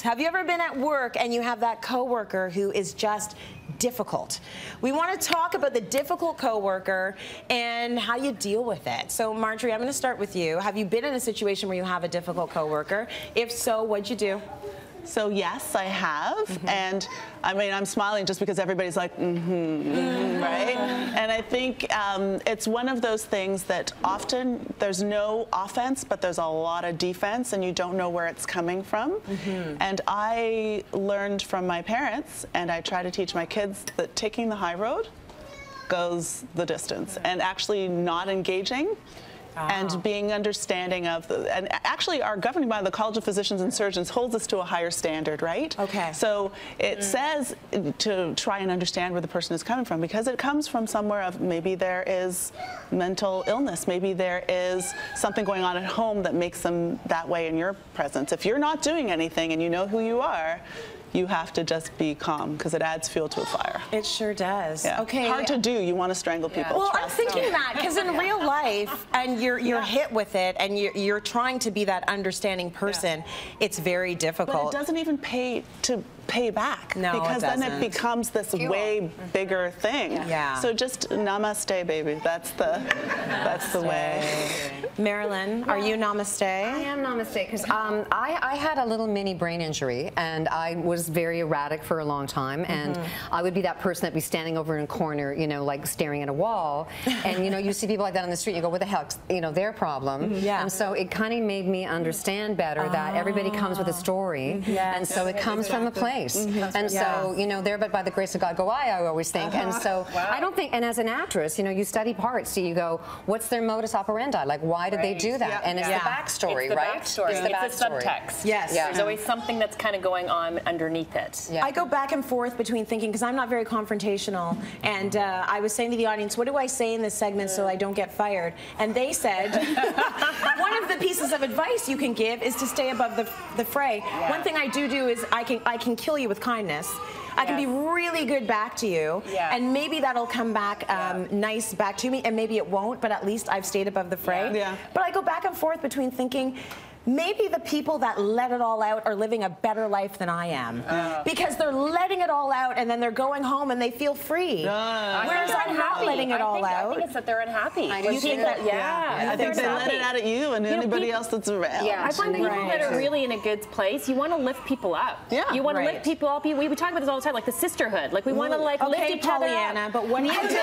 Have you ever been at work and you have that coworker who is just difficult? We want to talk about the difficult coworker and how you deal with it. So, Marjorie, I'm going to start with you. Have you been in a situation where you have a difficult coworker? If so, what'd you do? So yes, I have, and I mean, I'm smiling just because everybody's like, right? And I think it's one of those things that often there's no offense, but there's a lot of defense, and you don't know where it's coming from. And I learned from my parents, and I try to teach my kids that taking the high road goes the distance, and actually not engaging. And being understanding of, and actually our governing body, the College of Physicians and Surgeons, holds us to a higher standard, right? Okay. So it says to try and understand where the person is coming from, because it comes from somewhere of maybe there is mental illness, maybe there is something going on at home that makes them that way in your presence. If you're not doing anything and you know who you are, you have to just be calm, because it adds fuel to a fire. It sure does. Yeah. Okay. Hard to do. You want to strangle people. Well, I'm thinking that, because in real life, and you're hit with it, and you're trying to be that understanding person, it's very difficult. But it doesn't even pay to pay back. No, because then it becomes this way bigger thing. Yeah. So just namaste, baby. That's the way. Mairlyn, are you namaste? I am namaste, because I had a little mini brain injury, and I was very erratic for a long time, and I would be that person that'd be standing over in a corner, you know, like staring at a wall, and you know, you see people like that on the street, you go, what the hell's, you know, their problem? And so it kind of made me understand better that everybody comes with a story, and so it comes from a place. And so, you know, there but by the grace of God go I always think. And so I don't think, and as an actress, you know, you study parts, so you go, what's their modus operandi? Like, why did they do that? And it's the backstory, right? It's the subtext. Yes. There's always something that's kind of going on underneath it. I go back and forth between thinking, because I'm not very confrontational, and I was saying to the audience, what do I say in this segment so I don't get fired? And they said, one of the pieces of advice you can give is to stay above the fray. One thing I do is I can kill you with kindness. I can be really good back to you, and maybe that'll come back nice back to me, and maybe it won't, but at least I've stayed above the fray. But I go back and forth between thinking, maybe the people that let it all out are living a better life than I am, because they're letting it all out and then they're going home and they feel free. Whereas I'm not letting it all out. I think it's that they're unhappy. You think that? I think they let it out at you and anybody else that's around. I find people that are really in a good place, you want to lift people up. You want to lift people up. We talk about this all the time, like the sisterhood. Like we want to like lift each other up. But what do you do?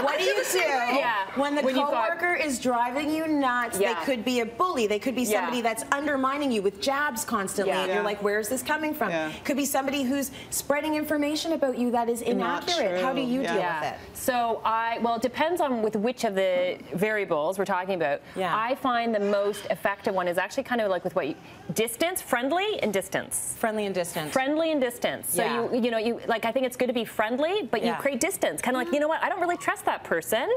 What do you do when the coworker is driving you nuts? They could be a bully. They could be somebody that's undermining you with jabs constantly, and you're like, where's this coming from? Could be somebody who's spreading information about you that is inaccurate. How do you deal with it? So well, it depends on with which of the variables we're talking about. I find the most effective one is actually kind of like with what distance, friendly and distance. Friendly and distance. Friendly and distance. So you know, like I think it's good to be friendly, but you create distance. Kind of like, you know what, I don't really trust that person.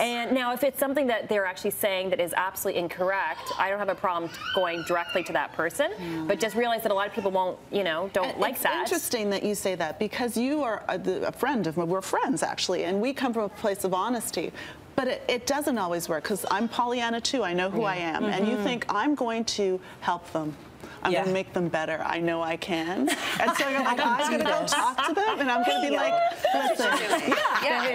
And now if it's something that they're actually saying that is absolutely incorrect, I don't have a problem going directly to that person, but just realize that a lot of people won't, you know, don't like that. It's interesting that you say that, because you are a friend of mine. We're friends, actually, and we come from a place of honesty. But it doesn't always work, because I'm Pollyanna too. I know who I am, and you think I'm going to help them. I'm going to make them better. I know I can. And so you're like, I'm going to go talk to them, and I'm going to be like, listen. I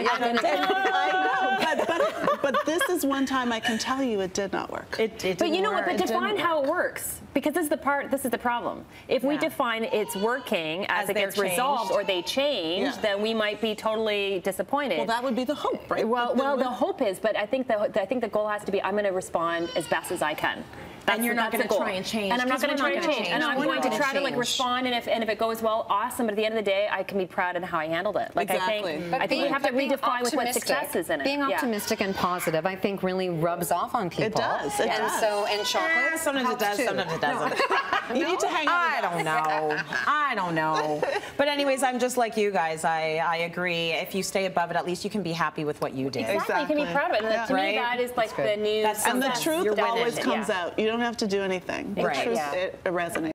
know, but this is one time I can tell you it did not work. But you know what? But define how it works, because this is the part. This is the problem. If we define it's working as it gets resolved or they change, then we might be totally disappointed. Well, that would be the hope, right? Well, the hope is, but I think the goal has to be, I'm going to respond as best as I can. And you're not going to try and change. And I'm not going to try and change. And I'm going to try to like respond. And if it goes well, awesome. But at the end of the day, I can be proud of how I handled it. Like I think we have to redefine with what success is in it. Being optimistic and positive, I think, really rubs off on people. It does. It does. So, and chocolate. Sometimes it does. Sometimes it doesn't. You need to hang out. I don't know. But anyways, I'm just like you guys. I agree. If you stay above it, at least you can be happy with what you did. Exactly. You can be proud of it. And to me, that is like the news. And the truth always comes out. You don't have to do anything. Right. The truth, it resonates.